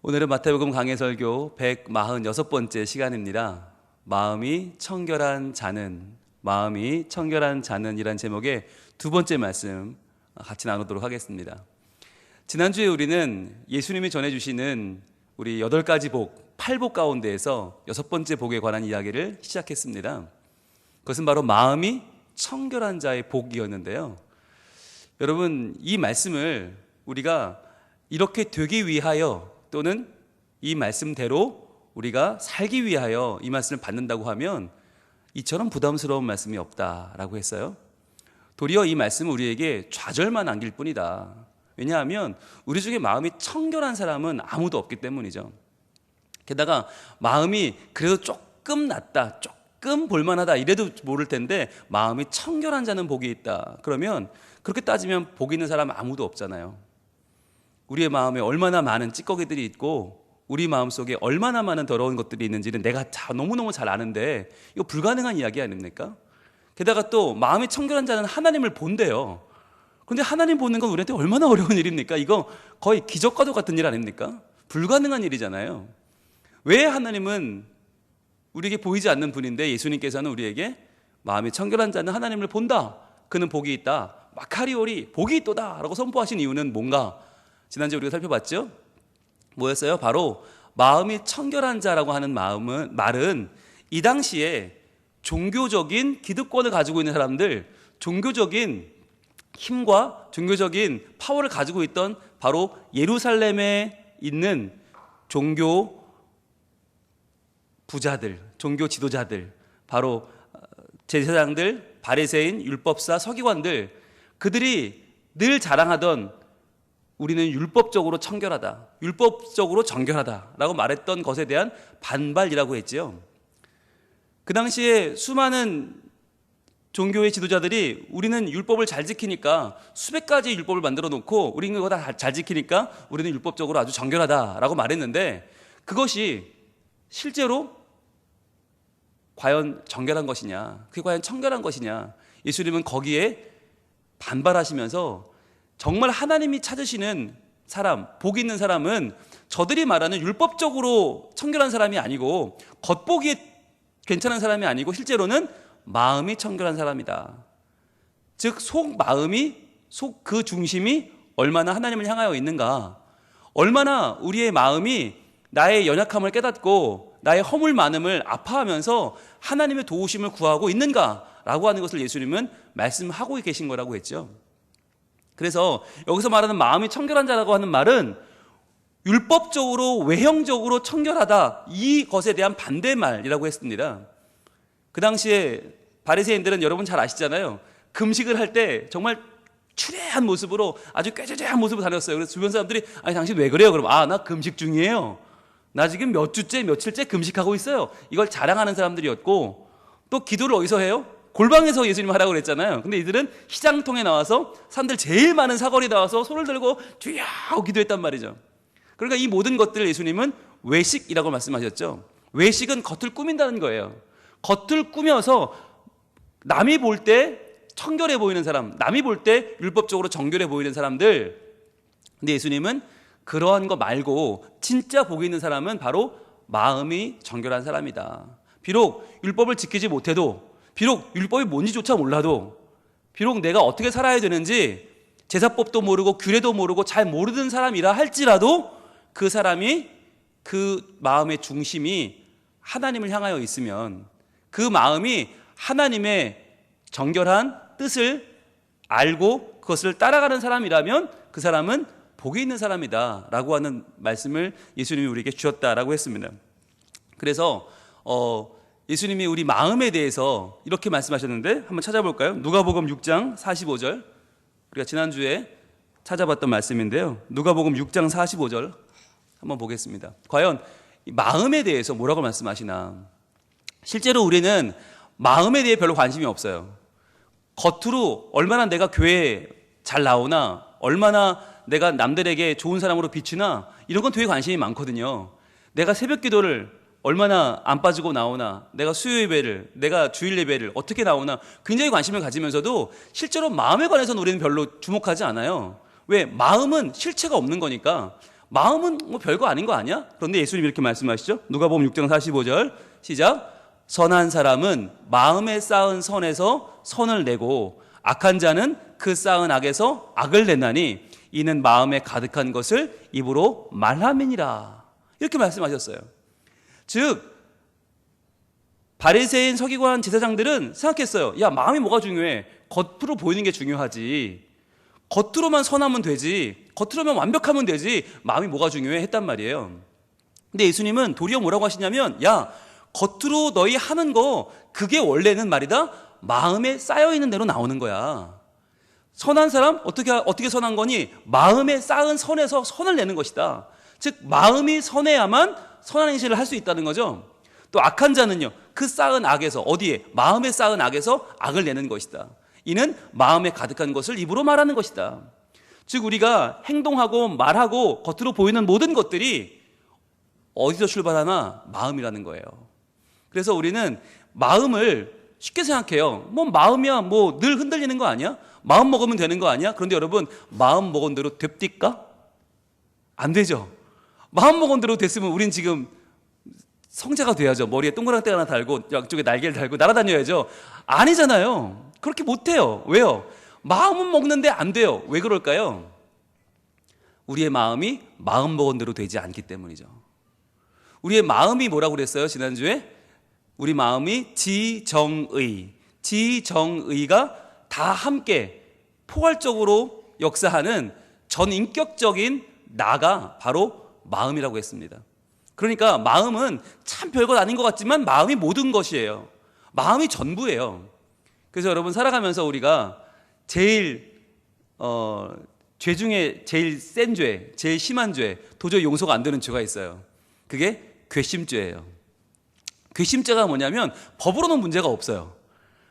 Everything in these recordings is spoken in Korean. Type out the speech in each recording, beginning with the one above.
오늘은 마태복음 강해 설교 146번째 시간입니다. 마음이 청결한 자는이란 제목의 두 번째 말씀 같이 나누도록 하겠습니다. 지난주에 우리는 예수님이 전해주시는 우리 8가지 복, 8복 가운데에서 6번째 복에 관한 이야기를 시작했습니다. 그것은 바로 마음이 청결한 자의 복이었는데요. 여러분, 이 말씀을 우리가 이렇게 되기 위하여 또는 이 말씀대로 우리가 살기 위하여 이 말씀을 받는다고 하면 이처럼 부담스러운 말씀이 없다라고 했어요. 도리어 이 말씀은 우리에게 좌절만 안길 뿐이다. 왜냐하면 우리 중에 마음이 청결한 사람은 아무도 없기 때문이죠. 게다가 마음이 그래도 조금 낫다, 조금 볼만하다 이래도 모를 텐데 마음이 청결한 자는 복이 있다. 그러면 그렇게 따지면 복 있는 사람 아무도 없잖아요. 우리의 마음에 얼마나 많은 찌꺼기들이 있고 우리 마음속에 얼마나 많은 더러운 것들이 있는지는 내가 너무너무 잘 아는데 이거 불가능한 이야기 아닙니까? 게다가 또 마음이 청결한 자는 하나님을 본대요. 그런데 하나님 보는 건 우리한테 얼마나 어려운 일입니까? 이거 거의 기적과도 같은 일 아닙니까? 불가능한 일이잖아요. 왜 하나님은 우리에게 보이지 않는 분인데 예수님께서는 우리에게 마음이 청결한 자는 하나님을 본다, 그는 복이 있다, 마카리오리 복이 있도다 라고 선포하신 이유는 뭔가? 지난주에 우리가 살펴봤죠? 뭐였어요? 바로 마음이 청결한 자라고 하는 말은 이 당시에 종교적인 기득권을 가지고 있는 사람들, 종교적인 힘과 종교적인 파워를 가지고 있던 바로 예루살렘에 있는 종교 부자들, 종교 지도자들, 바로 제사장들, 바리새인, 율법사, 서기관들, 그들이 늘 자랑하던 우리는 율법적으로 청결하다, 율법적으로 정결하다 라고 말했던 것에 대한 반발이라고 했지요. 그 당시에 수많은 종교의 지도자들이 우리는 율법을 잘 지키니까 수백 가지 율법을 만들어 놓고 우리는 그거 다 잘 지키니까 우리는 율법적으로 아주 정결하다라고 말했는데 그것이 실제로 과연 정결한 것이냐, 그게 과연 청결한 것이냐, 예수님은 거기에 반발하시면서 정말 하나님이 찾으시는 사람, 복 있는 사람은 저들이 말하는 율법적으로 청결한 사람이 아니고 겉보기에 괜찮은 사람이 아니고 실제로는 마음이 청결한 사람이다. 즉 속 그 중심이 얼마나 하나님을 향하여 있는가, 얼마나 우리의 마음이 나의 연약함을 깨닫고 나의 허물 많음을 아파하면서 하나님의 도우심을 구하고 있는가라고 하는 것을 예수님은 말씀하고 계신 거라고 했죠. 그래서 여기서 말하는 마음이 청결한 자라고 하는 말은 율법적으로 외형적으로 청결하다, 이것에 대한 반대말이라고 했습니다. 그 당시에 바리새인들은 여러분 잘 아시잖아요. 금식을 할 때 정말 추레한 모습으로 아주 꾀죄죄한 모습으로 다녔어요. 그래서 주변 사람들이 아니 당신 왜 그래요? 그럼 나 금식 중이에요. 나 지금 몇 주째 며칠째 금식하고 있어요. 이걸 자랑하는 사람들이었고, 또 기도를 어디서 해요? 골방에서 예수님 하라고 그랬잖아요. 근데 이들은 시장통에 나와서 사람들 제일 많은 사거리에 나와서 손을 들고 주여 하고 기도했단 말이죠. 그러니까 이 모든 것들을 예수님은 외식이라고 말씀하셨죠. 외식은 겉을 꾸민다는 거예요. 겉을 꾸며서 남이 볼 때 청결해 보이는 사람, 남이 볼 때 율법적으로 정결해 보이는 사람들. 근데 예수님은 그러한 거 말고 진짜 복 있는 사람은 바로 마음이 정결한 사람이다. 비록 율법을 지키지 못해도, 비록 율법이 뭔지조차 몰라도, 비록 내가 어떻게 살아야 되는지 제사법도 모르고 규례도 모르고 잘 모르는 사람이라 할지라도 그 사람이 그 마음의 중심이 하나님을 향하여 있으면, 그 마음이 하나님의 정결한 뜻을 알고 그것을 따라가는 사람이라면 그 사람은 복이 있는 사람이다 라고 하는 말씀을 예수님이 우리에게 주셨다라고 했습니다. 그래서 예수님이 우리 마음에 대해서 이렇게 말씀하셨는데 한번 찾아볼까요? 누가복음 6장 45절, 우리가 지난주에 찾아봤던 말씀인데요. 누가복음 6장 45절 한번 보겠습니다. 과연 이 마음에 대해서 뭐라고 말씀하시나. 실제로 우리는 마음에 대해 별로 관심이 없어요. 겉으로 얼마나 내가 교회에 잘 나오나, 얼마나 내가 남들에게 좋은 사람으로 비치나, 이런 건 되게 관심이 많거든요. 내가 새벽 기도를 얼마나 안 빠지고 나오나, 내가 수요 예배를, 내가 주일 예배를 어떻게 나오나 굉장히 관심을 가지면서도 실제로 마음에 관해서는 우리는 별로 주목하지 않아요. 왜? 마음은 실체가 없는 거니까. 마음은 뭐 별거 아닌 거 아니야? 그런데 예수님이 이렇게 말씀하시죠. 누가복음 6장 45절 시작. 선한 사람은 마음에 쌓은 선에서 선을 내고 악한 자는 그 쌓은 악에서 악을 내나니 이는 마음에 가득한 것을 입으로 말함이니라. 이렇게 말씀하셨어요. 즉 바리새인 서기관 제사장들은 생각했어요. 야, 마음이 뭐가 중요해? 겉으로 보이는 게 중요하지. 겉으로만 선하면 되지. 겉으로만 완벽하면 되지. 마음이 뭐가 중요해? 했단 말이에요. 근데 예수님은 도리어 뭐라고 하시냐면, 야, 겉으로 너희 하는 거 그게 원래는 말이다 마음에 쌓여있는 대로 나오는 거야. 선한 사람 어떻게 선한 거니? 마음에 쌓은 선에서 선을 내는 것이다. 즉 마음이 선해야만 선한 행실을 할 수 있다는 거죠. 또 악한 자는요, 그 쌓은 악에서, 어디에? 마음에 쌓은 악에서 악을 내는 것이다. 이는 마음에 가득한 것을 입으로 말하는 것이다. 즉 우리가 행동하고 말하고 겉으로 보이는 모든 것들이 어디서 출발하나? 마음이라는 거예요. 그래서 우리는 마음을 쉽게 생각해요. 뭐 마음이야 뭐 늘 흔들리는 거 아니야? 마음 먹으면 되는 거 아니야? 그런데 여러분, 마음 먹은 대로 됩니까? 안 되죠. 마음 먹은 대로 됐으면 우린 지금 성자가 돼야죠. 머리에 동그랑땡 하나 달고 양쪽에 날개를 달고 날아다녀야죠. 아니잖아요. 그렇게 못해요. 왜요? 마음은 먹는데 안 돼요. 왜 그럴까요? 우리의 마음이 마음 먹은 대로 되지 않기 때문이죠. 우리의 마음이 뭐라고 그랬어요? 지난주에? 우리 마음이 지정의가 다 함께 포괄적으로 역사하는 전인격적인 나가 바로 마음이라고 했습니다. 그러니까 마음은 참 별것 아닌 것 같지만 마음이 모든 것이에요. 마음이 전부예요. 그래서 여러분 살아가면서 우리가 제일 죄 중에 제일 센 죄, 제일 심한 죄, 도저히 용서가 안 되는 죄가 있어요. 그게 괘씸죄예요. 괘씸죄가 뭐냐면 법으로는 문제가 없어요.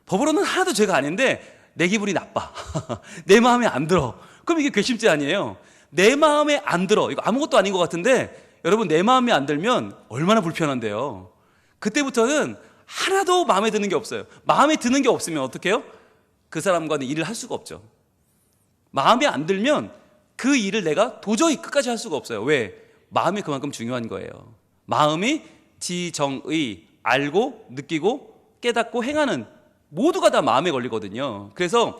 법으로는 하나도 죄가 아닌데 내 기분이 나빠. 내 마음에 안 들어. 그럼 이게 괘씸죄 아니에요. 내 마음에 안 들어. 이거 아무것도 아닌 것 같은데 여러분 내 마음에 안 들면 얼마나 불편한데요. 그때부터는 하나도 마음에 드는 게 없어요. 마음에 드는 게 없으면 어떻게 해요? 그 사람과는 일을 할 수가 없죠. 마음에 안 들면 그 일을 내가 도저히 끝까지 할 수가 없어요. 왜? 마음이 그만큼 중요한 거예요. 마음이 지정의, 알고 느끼고 깨닫고 행하는 모두가 다 마음에 걸리거든요. 그래서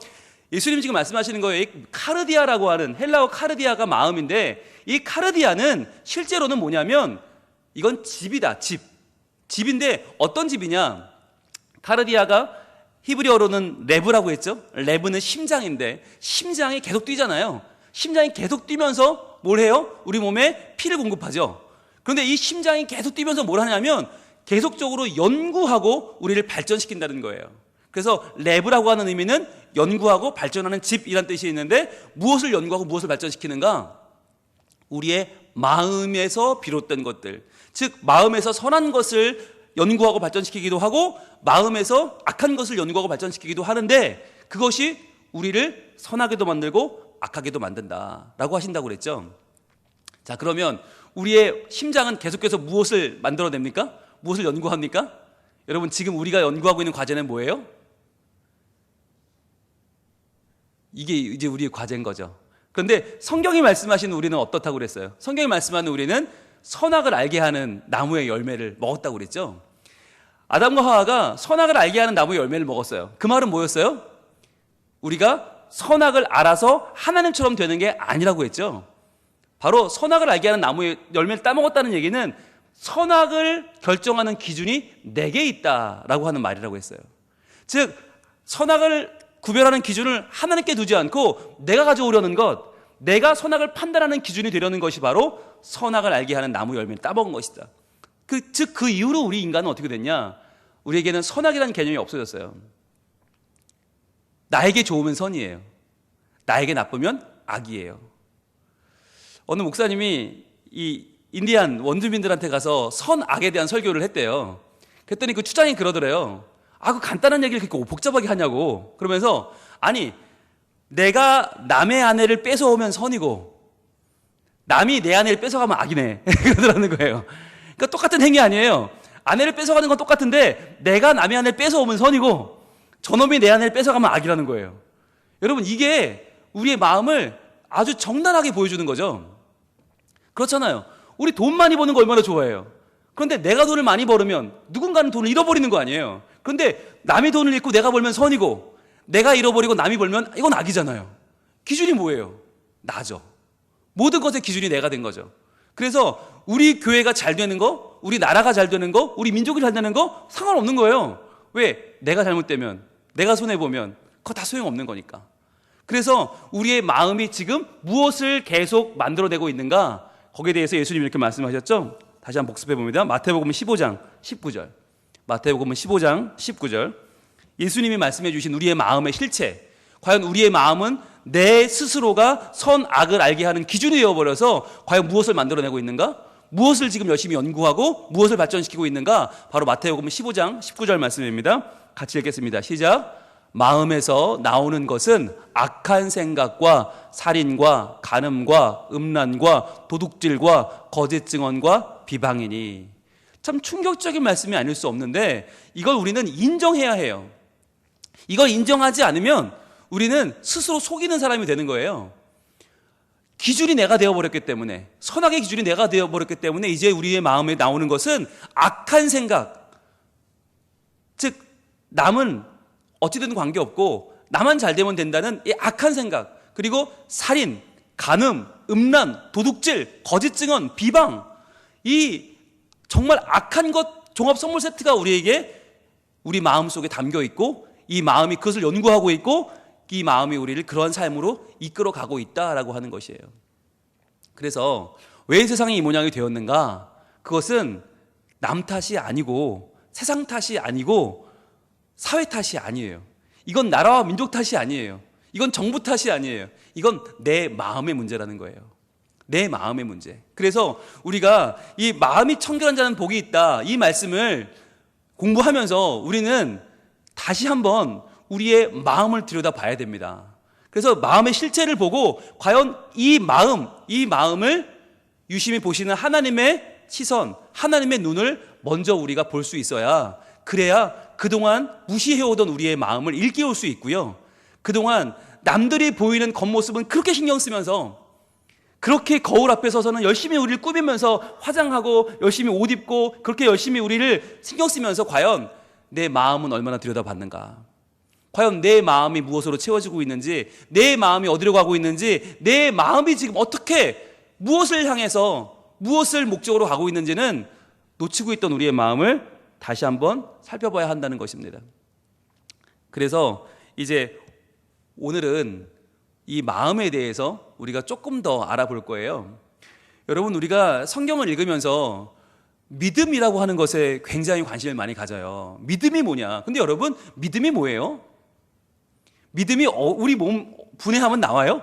예수님 지금 말씀하시는 거예요. 이 카르디아라고 하는, 헬라어 카르디아가 마음인데 이 카르디아는 실제로는 뭐냐면 이건 집이다. 집인데 어떤 집이냐? 카르디아가 히브리어로는 레브라고 했죠. 레브는 심장인데 심장이 계속 뛰잖아요. 심장이 계속 뛰면서 뭘 해요? 우리 몸에 피를 공급하죠. 그런데 이 심장이 계속 뛰면서 뭘 하냐면 계속적으로 연구하고 우리를 발전시킨다는 거예요. 그래서 레브라고 하는 의미는 연구하고 발전하는 집이란 뜻이 있는데 무엇을 연구하고 무엇을 발전시키는가? 우리의 마음에서 비롯된 것들, 즉 마음에서 선한 것을 연구하고 발전시키기도 하고 마음에서 악한 것을 연구하고 발전시키기도 하는데 그것이 우리를 선하게도 만들고 악하게도 만든다라고 하신다고 그랬죠. 자, 그러면 우리의 심장은 계속해서 무엇을 만들어냅니까? 무엇을 연구합니까? 여러분 지금 우리가 연구하고 있는 과제는 뭐예요? 이게 이제 우리의 과제인 거죠. 그런데 성경이 말씀하시는 우리는 어떻다고 그랬어요? 성경이 말씀하는 우리는 선악을 알게 하는 나무의 열매를 먹었다고 그랬죠. 아담과 하와가 선악을 알게 하는 나무의 열매를 먹었어요. 그 말은 뭐였어요? 우리가 선악을 알아서 하나님처럼 되는 게 아니라고 했죠. 바로 선악을 알게 하는 나무의 열매를 따먹었다는 얘기는 선악을 결정하는 기준이 내게 있다라고 하는 말이라고 했어요. 즉 선악을 구별하는 기준을 하나님께 두지 않고 내가 가져오려는 것, 내가 선악을 판단하는 기준이 되려는 것이 바로 선악을 알게 하는 나무 열매를 따먹은 것이다. 즉 그 이후로 우리 인간은 어떻게 됐냐? 우리에게는 선악이라는 개념이 없어졌어요. 나에게 좋으면 선이에요. 나에게 나쁘면 악이에요. 어느 목사님이 이 인디안 원주민들한테 가서 선악에 대한 설교를 했대요. 그랬더니 그 추장이 그러더래요. 그 간단한 얘기를 그렇게 복잡하게 하냐고. 그러면서 아니 내가 남의 아내를 뺏어오면 선이고 남이 내 아내를 뺏어가면 악이네. 그러더라는 거예요. 그러니까 똑같은 행위 아니에요. 아내를 뺏어가는 건 똑같은데 내가 남의 아내를 뺏어오면 선이고 저놈이 내 아내를 뺏어가면 악이라는 거예요. 여러분 이게 우리의 마음을 아주 적나라하게 보여주는 거죠. 그렇잖아요. 우리 돈 많이 버는 거 얼마나 좋아해요. 그런데 내가 돈을 많이 벌으면 누군가는 돈을 잃어버리는 거 아니에요. 그런데 남이 돈을 잃고 내가 벌면 선이고, 내가 잃어버리고 남이 벌면 이건 악이잖아요. 기준이 뭐예요? 나죠. 모든 것의 기준이 내가 된 거죠. 그래서 우리 교회가 잘 되는 거, 우리 나라가 잘 되는 거, 우리 민족이 잘 되는 거 상관없는 거예요. 왜? 내가 잘못되면, 내가 손해보면 그거 다 소용없는 거니까. 그래서 우리의 마음이 지금 무엇을 계속 만들어내고 있는가, 거기에 대해서 예수님이 이렇게 말씀하셨죠. 다시 한번 복습해 봅니다. 마태복음 15장 19절. 마태복음 15장 19절. 예수님이 말씀해 주신 우리의 마음의 실체, 과연 우리의 마음은 내 스스로가 선악을 알게 하는 기준이 되어버려서 과연 무엇을 만들어내고 있는가? 무엇을 지금 열심히 연구하고 무엇을 발전시키고 있는가? 바로 마태복음 15장 19절 말씀입니다. 같이 읽겠습니다. 시작. 마음에서 나오는 것은 악한 생각과 살인과 간음과 음란과 도둑질과 거짓 증언과 비방이니. 참 충격적인 말씀이 아닐 수 없는데 이걸 우리는 인정해야 해요. 이걸 인정하지 않으면 우리는 스스로 속이는 사람이 되는 거예요. 기준이 내가 되어버렸기 때문에, 선악의 기준이 내가 되어버렸기 때문에 이제 우리의 마음에 나오는 것은 악한 생각, 즉 남은 어찌든 관계없고 나만 잘 되면 된다는 이 악한 생각, 그리고 살인, 간음, 음란, 도둑질, 거짓 증언, 비방, 이 정말 악한 것 종합 선물 세트가 우리에게 우리 마음속에 담겨 있고, 이 마음이 그것을 연구하고 있고, 이 마음이 우리를 그러한 삶으로 이끌어가고 있다라고 하는 것이에요. 그래서 왜 세상이 이 모양이 되었는가? 그것은 남 탓이 아니고 세상 탓이 아니고 사회 탓이 아니에요. 이건 나라와 민족 탓이 아니에요. 이건 정부 탓이 아니에요. 이건 내 마음의 문제라는 거예요. 내 마음의 문제. 그래서 우리가 이 마음이 청결한 자는 복이 있다, 이 말씀을 공부하면서 우리는 다시 한번 우리의 마음을 들여다봐야 됩니다. 그래서 마음의 실체를 보고 과연 이 마음을 유심히 보시는 하나님의 시선, 하나님의 눈을 먼저 우리가 볼 수 있어야, 그래야 그동안 무시해오던 우리의 마음을 일깨울 수 있고요. 그동안 남들이 보이는 겉모습은 그렇게 신경 쓰면서, 그렇게 거울 앞에 서서는 열심히 우리를 꾸미면서 화장하고 열심히 옷 입고 그렇게 열심히 우리를 신경 쓰면서 과연 내 마음은 얼마나 들여다봤는가? 과연 내 마음이 무엇으로 채워지고 있는지, 내 마음이 어디로 가고 있는지, 내 마음이 지금 어떻게 무엇을 향해서 무엇을 목적으로 가고 있는지는 놓치고 있던 우리의 마음을 다시 한번 살펴봐야 한다는 것입니다. 그래서 이제 오늘은 이 마음에 대해서 우리가 조금 더 알아볼 거예요. 여러분, 우리가 성경을 읽으면서 믿음이라고 하는 것에 굉장히 관심을 많이 가져요. 믿음이 뭐냐? 근데 여러분, 믿음이 뭐예요? 믿음이 우리 몸 분해하면 나와요?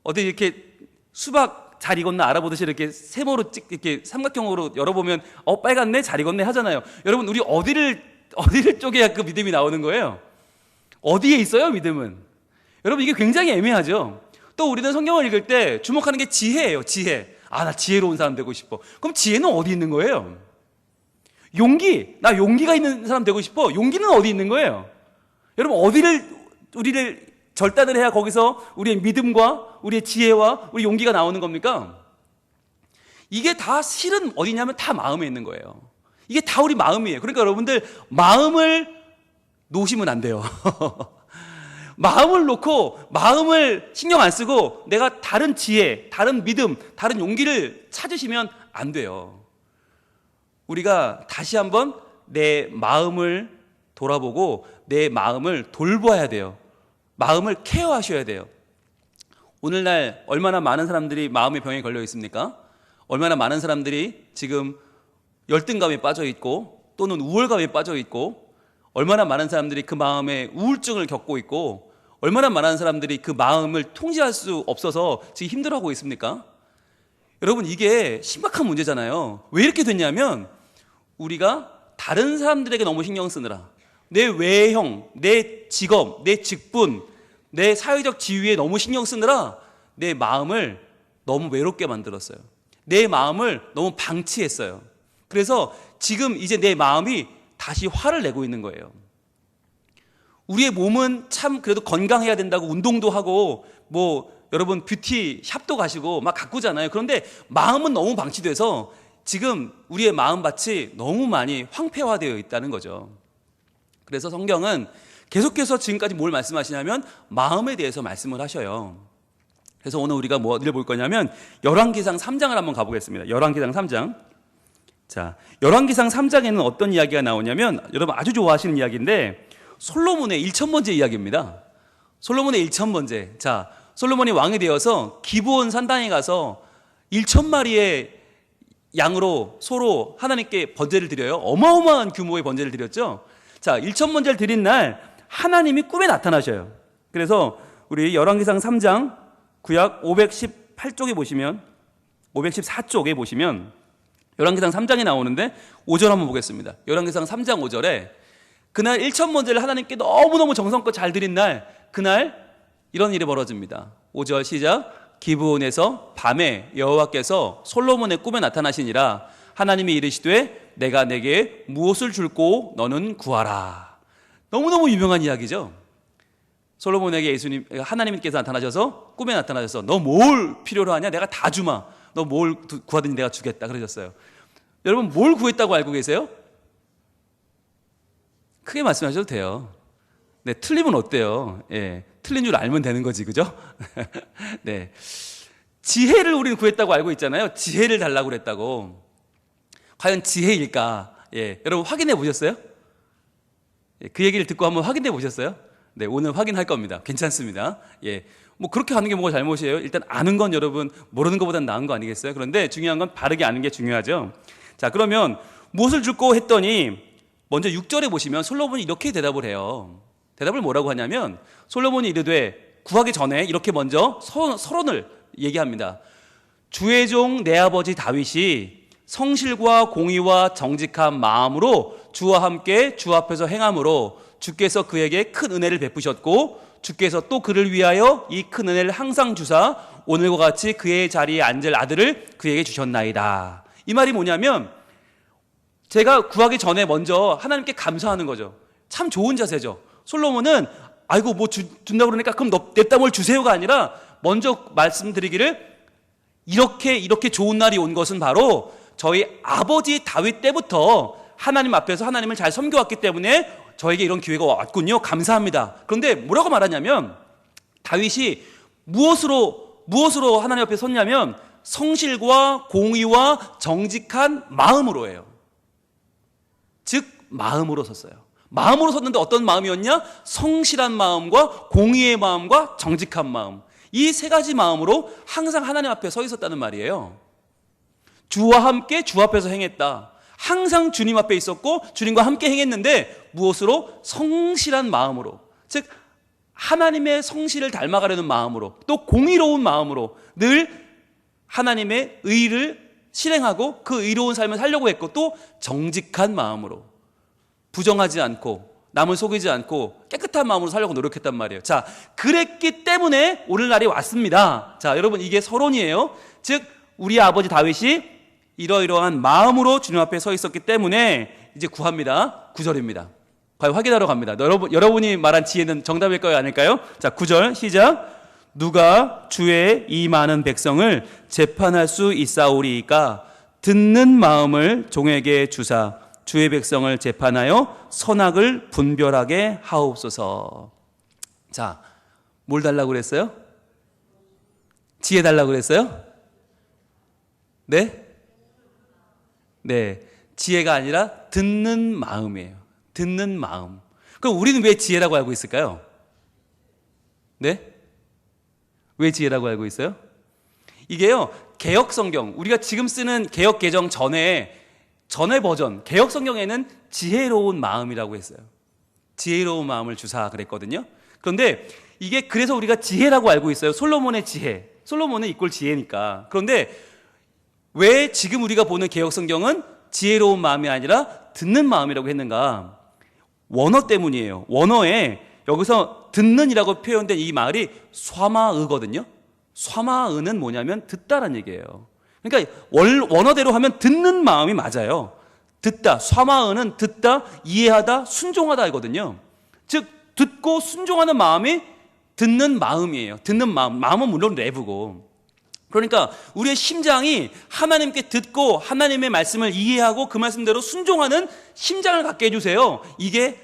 어디 이렇게 수박 잘 익었나 알아보듯이 이렇게 세모로 이렇게 삼각형으로 열어보면 빨갛네, 잘 익었네 하잖아요. 여러분, 우리 어디를 쪼개야 그 믿음이 나오는 거예요? 어디에 있어요, 믿음은? 여러분, 이게 굉장히 애매하죠. 또 우리는 성경을 읽을 때 주목하는 게 지혜예요. 지혜. 나 지혜로운 사람 되고 싶어. 그럼 지혜는 어디 있는 거예요? 용기. 나 용기가 있는 사람 되고 싶어. 용기는 어디 있는 거예요? 여러분, 우리를 절단을 해야 거기서 우리의 믿음과 우리의 지혜와 우리 용기가 나오는 겁니까? 이게 다 실은 어디냐면 다 마음에 있는 거예요. 이게 다 우리 마음이에요. 그러니까 여러분들, 마음을 놓으시면 안 돼요. 마음을 놓고 마음을 신경 안 쓰고 내가 다른 지혜, 다른 믿음, 다른 용기를 찾으시면 안 돼요. 우리가 다시 한번 내 마음을 돌아보고 내 마음을 돌봐야 돼요. 마음을 케어하셔야 돼요. 오늘날 얼마나 많은 사람들이 마음의 병에 걸려 있습니까? 얼마나 많은 사람들이 지금 열등감에 빠져 있고 또는 우월감에 빠져 있고, 얼마나 많은 사람들이 그 마음에 우울증을 겪고 있고, 얼마나 많은 사람들이 그 마음을 통제할 수 없어서 지금 힘들어하고 있습니까? 여러분, 이게 심각한 문제잖아요. 왜 이렇게 됐냐면 우리가 다른 사람들에게 너무 신경 쓰느라, 내 외형, 내 직업, 내 직분, 내 사회적 지위에 너무 신경 쓰느라 내 마음을 너무 외롭게 만들었어요. 내 마음을 너무 방치했어요. 그래서 지금 이제 내 마음이 다시 화를 내고 있는 거예요. 우리의 몸은 참 그래도 건강해야 된다고 운동도 하고 뭐 여러분 뷰티 샵도 가시고 막 가꾸잖아요. 그런데 마음은 너무 방치돼서 지금 우리의 마음밭이 너무 많이 황폐화되어 있다는 거죠. 그래서 성경은 계속해서 지금까지 뭘 말씀하시냐면 마음에 대해서 말씀을 하셔요. 그래서 오늘 우리가 뭐를 볼 거냐면 열왕기상 3장을 한번 가보겠습니다. 열왕기상 3장. 자, 열왕기상 3장에는 어떤 이야기가 나오냐면 여러분 아주 좋아하시는 이야기인데 솔로몬의 1000번째 이야기입니다. 솔로몬의 1000번째. 자, 솔로몬이 왕이 되어서 기브온 산당에 가서 1000마리의 양으로 소로 하나님께 번제를 드려요. 어마어마한 규모의 번제를 드렸죠. 자, 1000번제를 드린 날 하나님이 꿈에 나타나셔요. 그래서 우리 열왕기상 3장 구약 518쪽에 보시면 514쪽에 보시면 열왕기상 3장에 나오는데 5절 한번 보겠습니다. 열왕기상 3장 5절에 그날 1000번제를 하나님께 너무너무 정성껏 잘 드린 날 그날 이런 일이 벌어집니다. 5절 시작. 기브온에서 밤에 여호와께서 솔로몬의 꿈에 나타나시니라. 하나님이 이르시되 내가 내게 무엇을 줄고 너는 구하라. 너무너무 유명한 이야기죠. 솔로몬에게 하나님께서 나타나셔서 꿈에 나타나셔서 너 뭘 필요로 하냐? 내가 다 주마. 너 뭘 구하든지 내가 주겠다 그러셨어요. 여러분 뭘 구했다고 알고 계세요? 크게 말씀하셔도 돼요. 네, 틀리면 어때요? 예, 틀린 줄 알면 되는 거지, 그죠? 네, 지혜를 우리는 구했다고 알고 있잖아요. 지혜를 달라고 그랬다고. 과연 지혜일까? 예, 여러분 확인해 보셨어요? 예, 그 얘기를 듣고 한번 확인해 보셨어요? 네, 오늘 확인할 겁니다. 괜찮습니다. 예, 뭐 그렇게 아는 게 뭐가 잘못이에요? 일단 아는 건 여러분 모르는 것보단 나은 거 아니겠어요? 그런데 중요한 건 바르게 아는 게 중요하죠. 자, 그러면 무엇을 줄고 했더니 먼저 6절에 보시면 솔로몬이 이렇게 대답을 해요. 대답을 뭐라고 하냐면 솔로몬이 이르되 구하기 전에 이렇게 먼저 서론을 얘기합니다. 주의 종 내 아버지 다윗이 성실과 공의와 정직한 마음으로 주와 함께 주 앞에서 행함으로 주께서 그에게 큰 은혜를 베푸셨고 주께서 또 그를 위하여 이 큰 은혜를 항상 주사 오늘과 같이 그의 자리에 앉을 아들을 그에게 주셨나이다. 이 말이 뭐냐면 제가 구하기 전에 먼저 하나님께 감사하는 거죠. 참 좋은 자세죠. 솔로몬은 아이고 뭐 준다고 그러니까 그럼 냅다 뭘 주세요가 아니라 먼저 말씀드리기를 이렇게 좋은 날이 온 것은 바로 저희 아버지 다윗 때부터 하나님 앞에서 하나님을 잘 섬겨왔기 때문에 저에게 이런 기회가 왔군요. 감사합니다. 그런데 뭐라고 말하냐면 다윗이 무엇으로 하나님 앞에 섰냐면 성실과 공의와 정직한 마음으로예요. 즉 마음으로 섰어요. 마음으로 섰는데 어떤 마음이었냐? 성실한 마음과 공의의 마음과 정직한 마음. 이 세 가지 마음으로 항상 하나님 앞에 서 있었다는 말이에요. 주와 함께 주 앞에서 행했다. 항상 주님 앞에 있었고 주님과 함께 행했는데 무엇으로? 성실한 마음으로. 즉 하나님의 성실을 닮아가려는 마음으로 또 공의로운 마음으로 늘 하나님의 의를 실행하고 그 의로운 삶을 살려고 했고 또 정직한 마음으로 부정하지 않고 남을 속이지 않고 깨끗한 마음으로 살려고 노력했단 말이에요. 자, 그랬기 때문에 오늘날이 왔습니다. 자, 여러분 이게 서론이에요. 즉 우리 아버지 다윗이 이러이러한 마음으로 주님 앞에 서 있었기 때문에 이제 구합니다. 9절입니다. 과연 확인하러 갑니다. 여러분이 말한 지혜는 정답일까요? 아닐까요? 자, 9절 시작. 누가 주의 이 많은 백성을 재판할 수 있사오리이까 듣는 마음을 종에게 주사 주의 백성을 재판하여 선악을 분별하게 하옵소서. 자, 뭘 달라고 그랬어요? 지혜 달라고 그랬어요? 네? 네, 지혜가 아니라 듣는 마음이에요. 듣는 마음. 그럼 우리는 왜 지혜라고 알고 있을까요? 네? 왜 지혜라고 알고 있어요? 이게요, 개역 성경, 우리가 지금 쓰는 개역 개정 전에 버전, 개역 성경에는 지혜로운 마음이라고 했어요. 지혜로운 마음을 주사 그랬거든요. 그런데 이게 그래서 우리가 지혜라고 알고 있어요. 솔로몬의 지혜. 솔로몬은 이꼴 지혜니까. 그런데 왜 지금 우리가 보는 개역 성경은 지혜로운 마음이 아니라 듣는 마음이라고 했는가? 원어 때문이에요. 원어에 여기서 듣는이라고 표현된 이 말이 쏴마으거든요. 쏴마으는 뭐냐면 듣다라는 얘기예요. 그러니까 원어대로 하면 듣는 마음이 맞아요. 듣다, 쏴마으는 듣다, 이해하다, 순종하다 이거든요. 즉 듣고 순종하는 마음이 듣는 마음이에요. 듣는 마음. 마음은 물론 내부고. 그러니까 우리의 심장이 하나님께 듣고 하나님의 말씀을 이해하고 그 말씀대로 순종하는 심장을 갖게 해주세요. 이게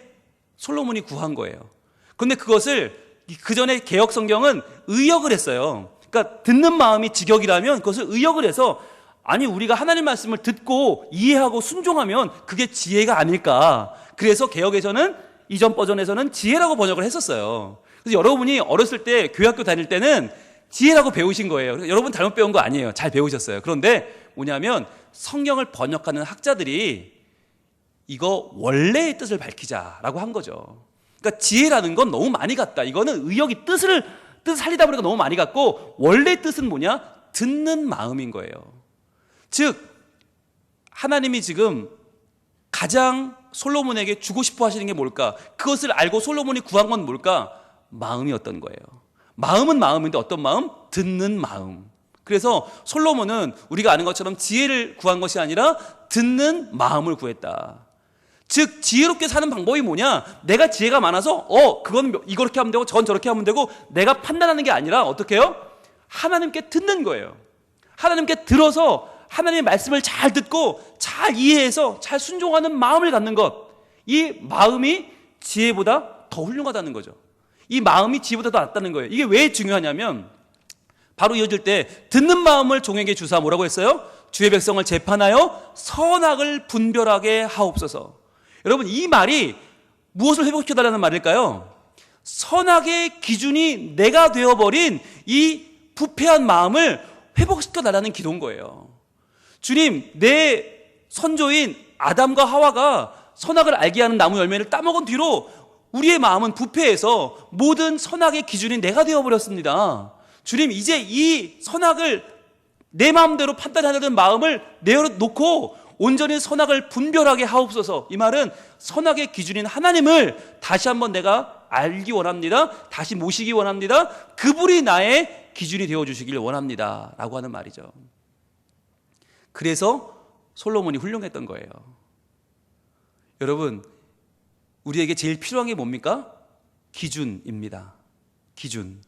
솔로몬이 구한 거예요. 그런데 그것을 그 전에 개역 성경은 의역을 했어요. 그러니까 듣는 마음이 직역이라면 그것을 의역을 해서 아니 우리가 하나님 말씀을 듣고 이해하고 순종하면 그게 지혜가 아닐까. 그래서 개역에서는 이전 버전에서는 지혜라고 번역을 했었어요. 그래서 여러분이 어렸을 때 교회학교 다닐 때는 지혜라고 배우신 거예요. 그래서 여러분 잘못 배운 거 아니에요. 잘 배우셨어요. 그런데 뭐냐면 성경을 번역하는 학자들이 이거 원래의 뜻을 밝히자라고 한 거죠. 그러니까 지혜라는 건 너무 많이 갔다. 이거는 의역이 뜻을 살리다 보니까 너무 많이 갔고 원래 뜻은 뭐냐? 듣는 마음인 거예요. 즉 하나님이 지금 가장 솔로몬에게 주고 싶어 하시는 게 뭘까? 그것을 알고 솔로몬이 구한 건 뭘까? 마음이었던 거예요. 마음은 마음인데 어떤 마음? 듣는 마음. 그래서 솔로몬은 우리가 아는 것처럼 지혜를 구한 것이 아니라 듣는 마음을 구했다. 즉 지혜롭게 사는 방법이 뭐냐? 내가 지혜가 많아서 그건 이렇게 하면 되고 저건 저렇게 하면 되고 내가 판단하는 게 아니라 어떻게 해요? 하나님께 듣는 거예요. 하나님께 들어서 하나님의 말씀을 잘 듣고 잘 이해해서 잘 순종하는 마음을 갖는 것. 이 마음이 지혜보다 더 훌륭하다는 거죠. 이 마음이 지혜보다 더 낫다는 거예요. 이게 왜 중요하냐면 바로 이어질 때 듣는 마음을 종에게 주사 뭐라고 했어요? 주의 백성을 재판하여 선악을 분별하게 하옵소서. 여러분 이 말이 무엇을 회복시켜달라는 말일까요? 선악의 기준이 내가 되어버린 이 부패한 마음을 회복시켜달라는 기도인 거예요. 주님, 내 선조인 아담과 하와가 선악을 알게 하는 나무 열매를 따먹은 뒤로 우리의 마음은 부패해서 모든 선악의 기준이 내가 되어버렸습니다. 주님, 이제 이 선악을 내 마음대로 판단하려는 마음을 내어놓고 온전히 선악을 분별하게 하옵소서. 이 말은 선악의 기준인 하나님을 다시 한번 내가 알기 원합니다. 다시 모시기 원합니다. 그분이 나의 기준이 되어주시길 원합니다. 라고 하는 말이죠. 그래서 솔로몬이 훌륭했던 거예요. 여러분, 우리에게 제일 필요한 게 뭡니까? 기준입니다. 기준.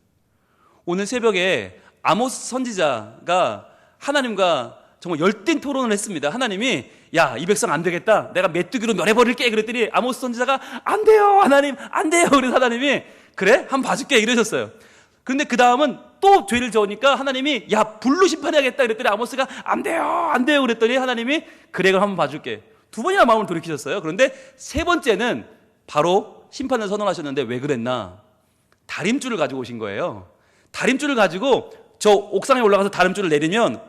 오늘 새벽에 아모스 선지자가 하나님과 정말 열띤 토론을 했습니다. 하나님이 야, 이 백성 안 되겠다. 내가 메뚜기로 멸해버릴게. 그랬더니 아모스 선지자가 안 돼요. 하나님 안 돼요. 그래서 하나님이 그래? 한번 봐줄게. 이러셨어요. 그런데 그 다음은 또 죄를 저으니까 하나님이 야, 불로 심판해야겠다. 그랬더니 아모스가 안 돼요. 안 돼요. 그랬더니 하나님이 그래 그럼 한번 봐줄게. 두 번이나 마음을 돌이키셨어요. 그런데 세 번째는 바로 심판을 선언하셨는데 왜 그랬나? 다림줄을 가지고 오신 거예요. 다림줄을 가지고 저 옥상에 올라가서 다림줄을 내리면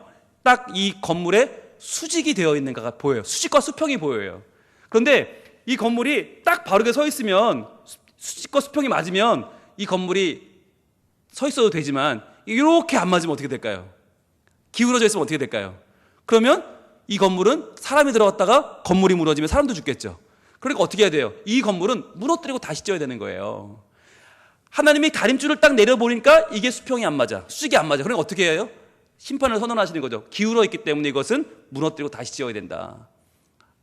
딱 이 건물에 수직이 되어 있는가가 보여요. 수직과 수평이 보여요. 그런데 이 건물이 딱 바르게 서 있으면 수직과 수평이 맞으면 이 건물이 서 있어도 되지만 이렇게 안 맞으면 어떻게 될까요? 기울어져 있으면 어떻게 될까요? 그러면 이 건물은 사람이 들어갔다가 건물이 무너지면 사람도 죽겠죠. 그러니까 어떻게 해야 돼요? 이 건물은 무너뜨리고 다시 지어야 되는 거예요. 하나님이 다림줄을 딱 내려보니까 이게 수평이 안 맞아. 수직이 안 맞아. 그러니까 어떻게 해요? 심판을 선언하시는 거죠. 기울어 있기 때문에 이것은 무너뜨리고 다시 지어야 된다.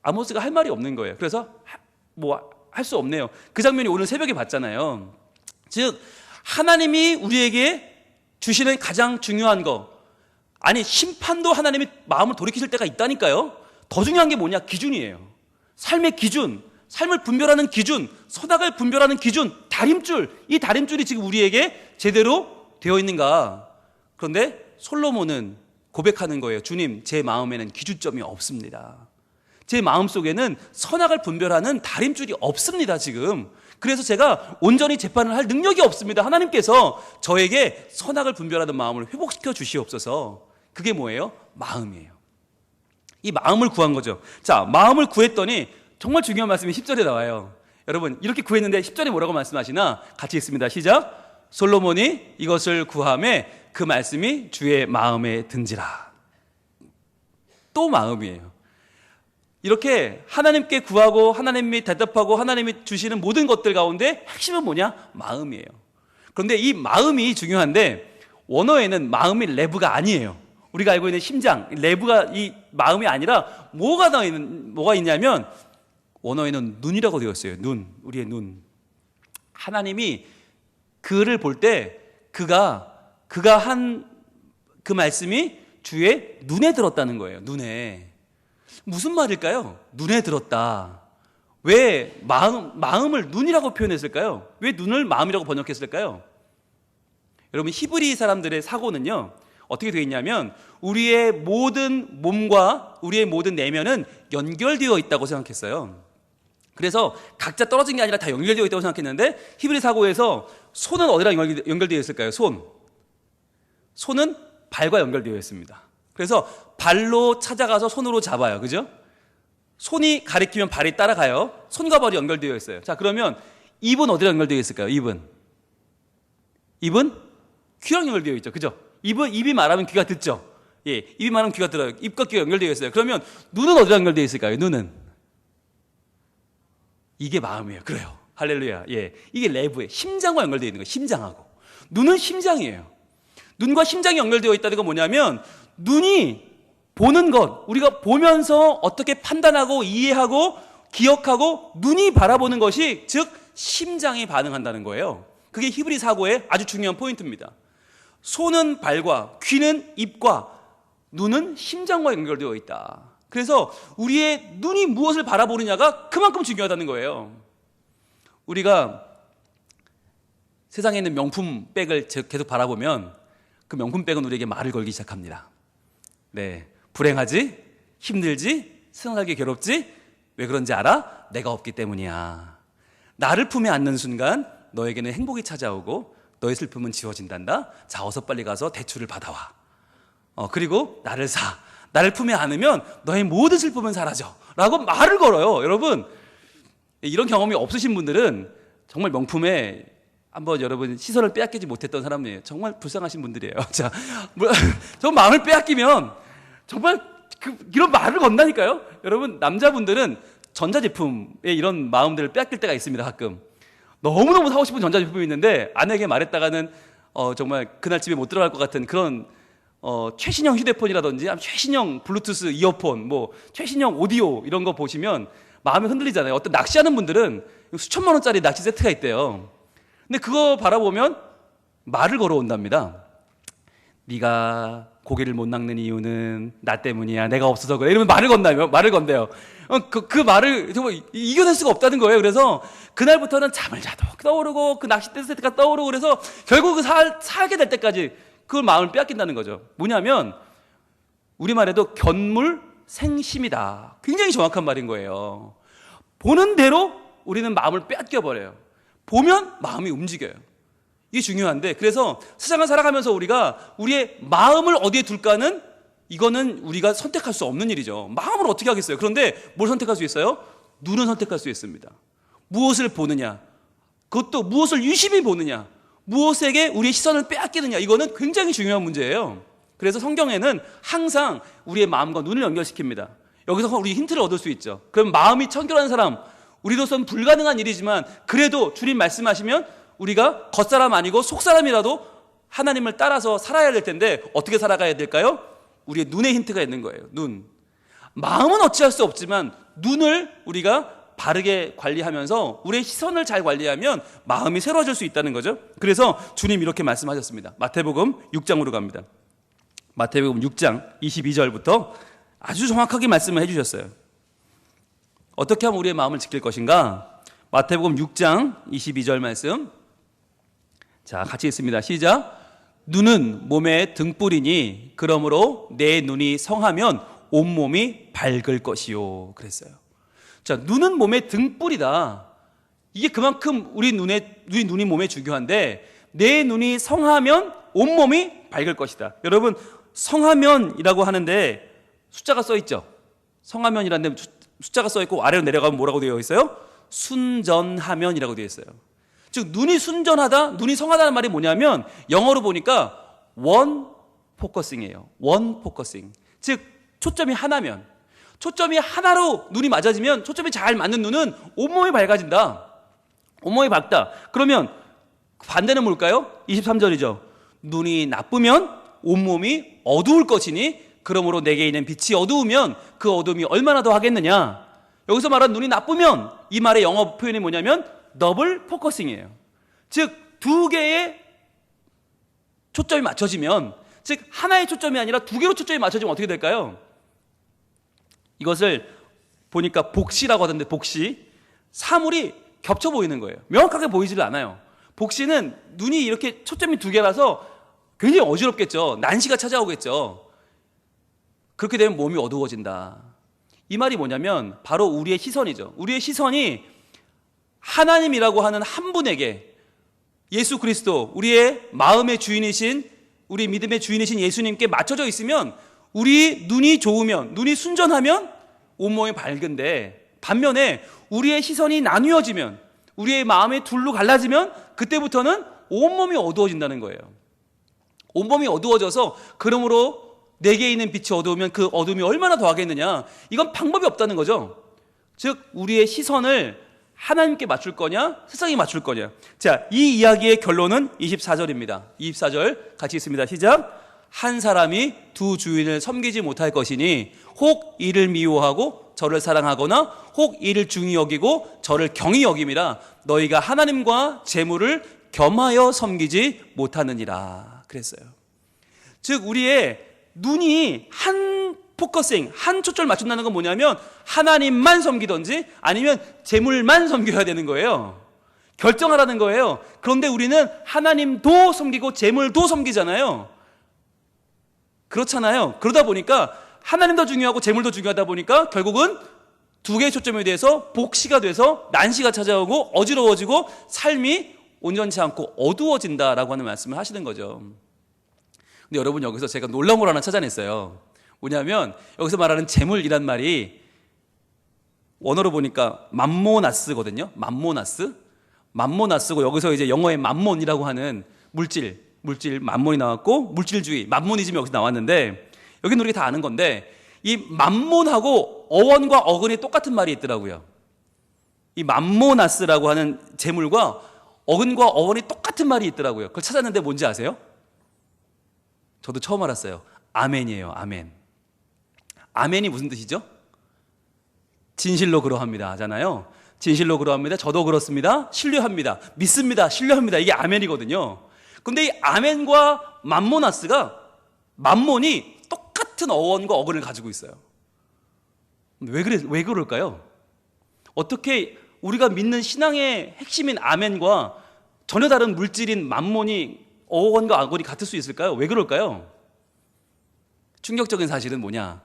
아모스가 할 말이 없는 거예요. 그래서 할 수 없네요. 그 장면이 오늘 새벽에 봤잖아요. 즉 하나님이 우리에게 주시는 가장 중요한 거, 아니 심판도 하나님이 마음을 돌이키실 때가 있다니까요. 더 중요한 게 뭐냐? 기준이에요. 삶의 기준, 삶을 분별하는 기준, 선악을 분별하는 기준, 다림줄. 이 다림줄이 지금 우리에게 제대로 되어 있는가? 그런데 솔로몬은 고백하는 거예요. 주님, 제 마음에는 기준점이 없습니다. 제 마음속에는 선악을 분별하는 다림줄이 없습니다, 지금. 그래서 제가 온전히 재판을 할 능력이 없습니다. 하나님께서 저에게 선악을 분별하는 마음을 회복시켜 주시옵소서. 그게 뭐예요? 마음이에요. 이 마음을 구한 거죠. 자, 마음을 구했더니 정말 중요한 말씀이 10절에 나와요. 여러분, 이렇게 구했는데 10절에 뭐라고 말씀하시나? 같이 읽습니다. 시작. 솔로몬이 이것을 구하매 그 말씀이 주의 마음에 든지라. 또 마음이에요. 이렇게 하나님께 구하고 하나님이 대답하고 하나님이 주시는 모든 것들 가운데 핵심은 뭐냐? 마음이에요. 그런데 이 마음이 중요한데 원어에는 마음이 레브가 아니에요. 우리가 알고 있는 심장, 레브가 이 마음이 아니라 뭐가 있냐면 원어에는 눈이라고 되어 있어요. 눈, 우리의 눈. 하나님이 그를 볼 때 그가 한 그 말씀이 주의 눈에 들었다는 거예요. 눈에. 무슨 말일까요? 눈에 들었다. 왜 마음을 눈이라고 표현했을까요? 왜 눈을 마음이라고 번역했을까요? 여러분, 히브리 사람들의 사고는요, 어떻게 되어 있냐면 우리의 모든 몸과 우리의 모든 내면은 연결되어 있다고 생각했어요. 그래서 각자 떨어진 게 아니라 다 연결되어 있다고 생각했는데, 히브리 사고에서 손은 어디랑 연결되어 있을까요? 손은 발과 연결되어 있습니다. 그래서 발로 찾아가서 손으로 잡아요. 그죠? 손이 가리키면 발이 따라가요. 손과 발이 연결되어 있어요. 자, 그러면 입은 어디랑 연결되어 있을까요? 입은 귀랑 연결되어 있죠. 그죠? 입이 말하면 귀가 듣죠. 예, 입이 말하면 귀가 들어요. 입과 귀가 연결되어 있어요. 그러면 눈은 어디랑 연결되어 있을까요? 눈은 이게 마음이에요. 그래요. 할렐루야. 예, 이게 레브예요. 심장과 연결되어 있는 거예요. 심장하고. 눈은 심장이에요. 눈과 심장이 연결되어 있다는 건 뭐냐면, 눈이 보는 것, 우리가 보면서 어떻게 판단하고 이해하고 기억하고 눈이 바라보는 것이, 즉 심장이 반응한다는 거예요. 그게 히브리 사고의 아주 중요한 포인트입니다. 손은 발과, 귀는 입과, 눈은 심장과 연결되어 있다. 그래서 우리의 눈이 무엇을 바라보느냐가 그만큼 중요하다는 거예요. 우리가 세상에 있는 명품백을 계속 바라보면 그 명품백은 우리에게 말을 걸기 시작합니다. 네, 불행하지? 힘들지? 세상살기 괴롭지? 왜 그런지 알아? 내가 없기 때문이야. 나를 품에 안는 순간 너에게는 행복이 찾아오고 너의 슬픔은 지워진단다. 자, 어서 빨리 가서 대출을 받아와. 그리고 나를 사. 나를 품에 안으면 너의 모든 슬픔은 사라져. 라고 말을 걸어요. 여러분, 이런 경험이 없으신 분들은 정말 명품에 한번 여러분 시선을 빼앗기지 못했던 사람이에요. 정말 불쌍하신 분들이에요. 자, 저 마음을 빼앗기면 정말 이런 말을 건다니까요. 여러분, 남자분들은 전자제품에 이런 마음들을 빼앗길 때가 있습니다. 가끔 너무너무 사고 싶은 전자제품이 있는데 아내에게 말했다가는 정말 그날 집에 못 들어갈 것 같은 그런 최신형 휴대폰이라든지 최신형 블루투스 이어폰, 뭐 최신형 오디오 이런 거 보시면 마음이 흔들리잖아요. 어떤 낚시하는 분들은 수천만 원짜리 낚시 세트가 있대요. 근데 그거 바라보면 말을 걸어온답니다. 네가 고기를 못 낚는 이유는 나 때문이야. 내가 없어서 그래. 이러면 말을 건대요. 그 말을 정말 이겨낼 수가 없다는 거예요. 그래서 그날부터는 잠을 자도 떠오르고 그 낚싯대 세트가 떠오르고, 그래서 결국 살게 될 때까지 그걸 마음을 빼앗긴다는 거죠. 뭐냐면 우리말에도 견물생심이다. 굉장히 정확한 말인 거예요. 보는 대로 우리는 마음을 빼앗겨버려요. 보면 마음이 움직여요. 이게 중요한데, 그래서 세상을 살아가면서 우리가 우리의 마음을 어디에 둘까는, 이거는 우리가 선택할 수 없는 일이죠. 마음을 어떻게 하겠어요? 그런데 뭘 선택할 수 있어요? 눈은 선택할 수 있습니다. 무엇을 보느냐, 그것도 무엇을 유심히 보느냐, 무엇에게 우리의 시선을 빼앗기느냐, 이거는 굉장히 중요한 문제예요. 그래서 성경에는 항상 우리의 마음과 눈을 연결시킵니다. 여기서 우리 힌트를 얻을 수 있죠. 그럼 마음이 청결한 사람, 우리로서는 불가능한 일이지만 그래도 주님 말씀하시면 우리가 겉사람 아니고 속사람이라도 하나님을 따라서 살아야 될 텐데 어떻게 살아가야 될까요? 우리의 눈에 힌트가 있는 거예요. 눈. 마음은 어찌할 수 없지만 눈을 우리가 바르게 관리하면서 우리의 시선을 잘 관리하면 마음이 새로워질 수 있다는 거죠. 그래서 주님 이렇게 말씀하셨습니다. 마태복음 6장으로 갑니다. 마태복음 6장 22절부터 아주 정확하게 말씀을 해주셨어요. 어떻게 하면 우리의 마음을 지킬 것인가? 마태복음 6장 22절 말씀. 자, 같이 읽습니다. 시작. 눈은 몸의 등불이니 그러므로 내 눈이 성하면 온몸이 밝을 것이요. 그랬어요. 자, 눈은 몸의 등불이다. 이게 그만큼 우리 눈이 몸에 중요한데, 내 눈이 성하면 온몸이 밝을 것이다. 여러분, 성하면이라고 하는데 숫자가 써 있죠. 성하면이라는 데 숫자가 써 있고 아래로 내려가면 뭐라고 되어 있어요? 순전하면이라고 되어 있어요. 즉 눈이 순전하다, 눈이 성하다는 말이 뭐냐면 영어로 보니까 원 포커싱이에요. 원 포커싱. 즉 초점이 하나면, 초점이 하나로 눈이 맞아지면, 초점이 잘 맞는 눈은 온몸이 밝아진다. 온몸이 밝다. 그러면 반대는 뭘까요? 23절이죠. 눈이 나쁘면 온몸이 어두울 것이니 그러므로 내게 있는 빛이 어두우면 그 어둠이 얼마나 더 하겠느냐. 여기서 말한 눈이 나쁘면, 이 말의 영어 표현이 뭐냐면 더블 포커싱이에요. 즉 두 개의 초점이 맞춰지면, 즉 하나의 초점이 아니라 두 개로 초점이 맞춰지면 어떻게 될까요? 이것을 보니까 복시라고 하던데, 복시, 사물이 겹쳐 보이는 거예요. 명확하게 보이지를 않아요. 복시는 눈이 이렇게 초점이 두 개라서 굉장히 어지럽겠죠. 난시가 찾아오겠죠. 그렇게 되면 몸이 어두워진다. 이 말이 뭐냐면 바로 우리의 시선이죠. 우리의 시선이 하나님이라고 하는 한 분에게, 예수 그리스도, 우리의 마음의 주인이신, 우리 믿음의 주인이신 예수님께 맞춰져 있으면, 우리 눈이 좋으면, 눈이 순전하면 온몸이 밝은데, 반면에 우리의 시선이 나뉘어지면, 우리의 마음이 둘로 갈라지면 그때부터는 온몸이 어두워진다는 거예요. 온몸이 어두워져서, 그러므로 내게 있는 빛이 어두우면 그 어둠이 얼마나 더하겠느냐, 이건 방법이 없다는 거죠. 즉 우리의 시선을 하나님께 맞출 거냐, 세상에 맞출 거냐. 자, 이 이야기의 결론은 24절입니다. 24절 같이 있습니다. 시작. 한 사람이 두 주인을 섬기지 못할 것이니 혹 이를 미워하고 저를 사랑하거나 혹 이를 중히 여기고 저를 경히 여김이라. 너희가 하나님과 재물을 겸하여 섬기지 못하느니라 그랬어요. 즉 우리의 눈이 한 포커싱, 한 초점을 맞춘다는 건 뭐냐면 하나님만 섬기든지 아니면 재물만 섬겨야 되는 거예요. 결정하라는 거예요. 그런데 우리는 하나님도 섬기고 재물도 섬기잖아요. 그렇잖아요. 그러다 보니까 하나님도 중요하고 재물도 중요하다 보니까 결국은 두 개의 초점에 대해서 복시가 돼서 난시가 찾아오고 어지러워지고 삶이 온전치 않고 어두워진다라고 하는 말씀을 하시는 거죠. 근데 여러분, 여기서 제가 놀라운 걸 하나 찾아냈어요. 뭐냐면 여기서 말하는 재물이란 말이 원어로 보니까 맘모나스거든요. 맘모나스고 여기서 이제 영어의 맘몬이라고 하는 물질 맘몬이 나왔고, 물질주의, 맘모니즘이 여기서 나왔는데, 여기는 우리가 다 아는 건데 이 맘몬하고 어원과 어근이 똑같은 말이 있더라고요. 이 맘모나스라고 하는 재물과 어근과 어원이 똑같은 말이 있더라고요. 그걸 찾았는데 뭔지 아세요? 저도 처음 알았어요. 아멘이에요. 아멘. 아멘이 무슨 뜻이죠? 진실로 그러합니다 하잖아요. 진실로 그러합니다. 저도 그렇습니다. 신뢰합니다. 믿습니다. 신뢰합니다. 이게 아멘이거든요. 근데 이 아멘과 맘모나스가, 맘몬이 똑같은 어원과 어근을 가지고 있어요. 왜 그럴까요? 어떻게 우리가 믿는 신앙의 핵심인 아멘과 전혀 다른 물질인 맘몬이 어원과 어근이 같을 수 있을까요? 왜 그럴까요? 충격적인 사실은 뭐냐?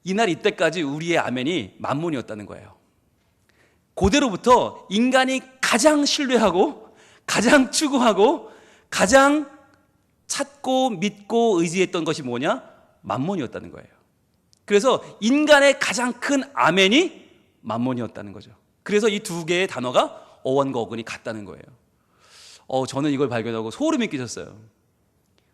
이날 이때까지 우리의 아멘이 맘몬이었다는 거예요. 그대로부터 인간이 가장 신뢰하고 가장 추구하고 가장 찾고 믿고 의지했던 것이 뭐냐? 맘몬이었다는 거예요. 그래서 인간의 가장 큰 아멘이 맘몬이었다는 거죠. 그래서 이 두 개의 단어가 어원과 어근이 같다는 거예요. 저는 이걸 발견하고 소름이 끼쳤어요.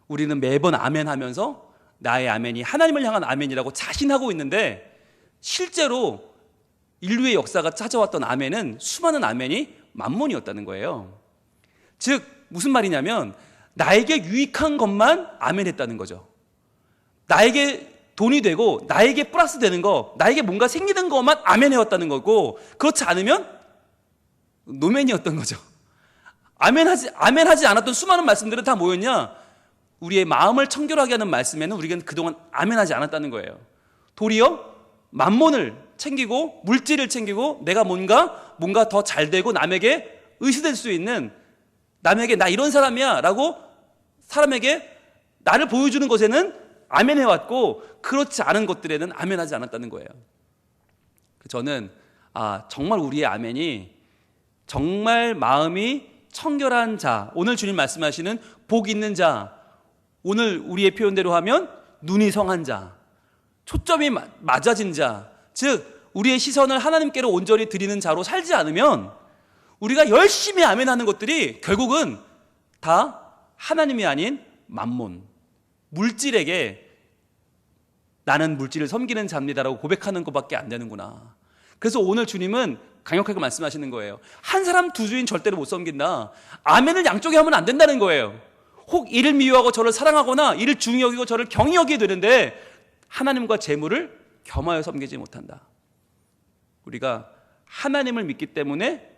우리는 매번 아멘 하면서 나의 아멘이 하나님을 향한 아멘이라고 자신하고 있는데, 실제로 인류의 역사가 찾아왔던 아멘은, 수많은 아멘이 맘몬이었다는 거예요. 즉 무슨 말이냐면 나에게 유익한 것만 아멘했다는 거죠. 나에게 돈이 되고 나에게 플러스 되는 거, 나에게 뭔가 생기는 것만 아멘해왔다는 거고, 그렇지 않으면 노멘이었던 거죠. 아멘하지 않았던 수많은 말씀들은 다 뭐였냐? 우리의 마음을 청결하게 하는 말씀에는 우리가 그동안 아멘하지 않았다는 거예요. 도리어 맘몬을 챙기고 물질을 챙기고 내가 뭔가 더 잘되고 남에게 의지될 수 있는, 남에게 나 이런 사람이야 라고 사람에게 나를 보여주는 것에는 아멘해왔고, 그렇지 않은 것들에는 아멘하지 않았다는 거예요. 저는 정말 우리의 아멘이 정말 마음이 청결한 자, 오늘 주님 말씀하시는 복 있는 자, 오늘 우리의 표현대로 하면 눈이 성한 자, 초점이 맞아진 자, 즉 우리의 시선을 하나님께로 온전히 드리는 자로 살지 않으면 우리가 열심히 아멘하는 것들이 결국은 다 하나님이 아닌 맘몬, 물질에게 나는 물질을 섬기는 자입니다라고 고백하는 것밖에 안 되는구나. 그래서 오늘 주님은 강력하게 말씀하시는 거예요. 한 사람 두 주인 절대로 못 섬긴다. 아멘을 양쪽에 하면 안 된다는 거예요. 혹 이를 미워하고 저를 사랑하거나 이를 중히 여기고 저를 경히 여기게 되는데 하나님과 재물을 겸하여 섬기지 못한다. 우리가 하나님을 믿기 때문에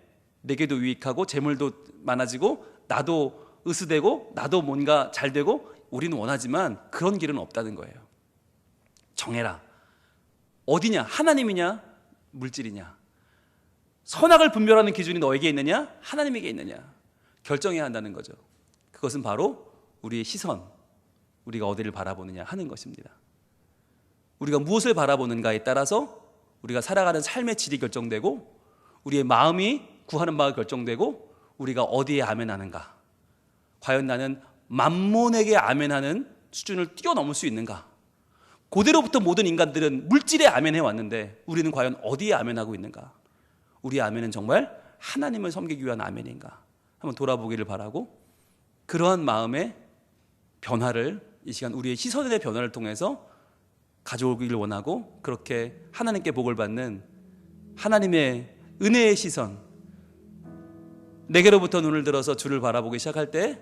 내게도 유익하고 재물도 많아지고 나도 으스대고 나도 뭔가 잘 되고 우리는 원하지만 그런 길은 없다는 거예요. 정해라. 어디냐? 하나님이냐? 물질이냐? 선악을 분별하는 기준이 너에게 있느냐? 하나님에게 있느냐? 결정해야 한다는 거죠. 그것은 바로 우리의 시선, 우리가 어디를 바라보느냐 하는 것입니다. 우리가 무엇을 바라보는가에 따라서 우리가 살아가는 삶의 질이 결정되고 우리의 마음이 구하는 바가 결정되고 우리가 어디에 아멘하는가. 과연 나는 만몬에게 아멘하는 수준을 뛰어넘을 수 있는가. 고대로부터 모든 인간들은 물질에 아멘해 왔는데 우리는 과연 어디에 아멘하고 있는가. 우리의 아멘은 정말 하나님을 섬기기 위한 아멘인가 한번 돌아보기를 바라고, 그러한 마음의 변화를 이 시간 우리의 시선의 변화를 통해서 가져오기를 원하고, 그렇게 하나님께 복을 받는 하나님의 은혜의 시선, 내게로부터 눈을 들어서 주를 바라보기 시작할 때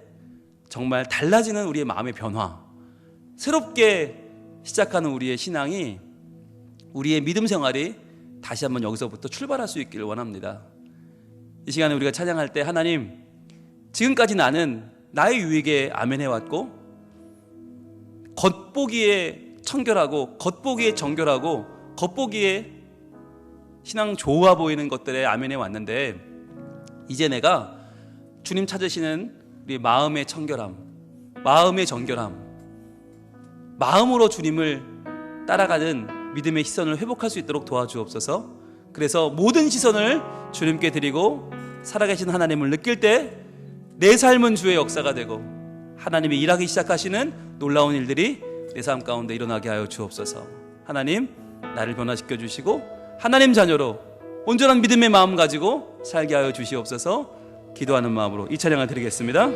정말 달라지는 우리의 마음의 변화, 새롭게 시작하는 우리의 신앙이, 우리의 믿음 생활이 다시 한번 여기서부터 출발할 수 있기를 원합니다. 이 시간에 우리가 찬양할 때 하나님, 지금까지 나는 나의 유익에 아멘해왔고 겉보기에 청결하고 겉보기에 정결하고 겉보기에 신앙 좋아 보이는 것들에 아멘해왔는데 이제 내가 주님 찾으시는 우리 마음의 청결함, 마음의 정결함, 마음으로 주님을 따라가는 믿음의 시선을 회복할 수 있도록 도와주옵소서. 그래서 모든 시선을 주님께 드리고 살아계신 하나님을 느낄 때 내 삶은 주의 역사가 되고 하나님이 일하기 시작하시는 놀라운 일들이 내 삶 가운데 일어나게 하여 주옵소서. 하나님, 나를 변화시켜 주시고 하나님 자녀로 온전한 믿음의 마음 가지고 살게 하여 주시옵소서. 기도하는 마음으로 이 찬양을 드리겠습니다.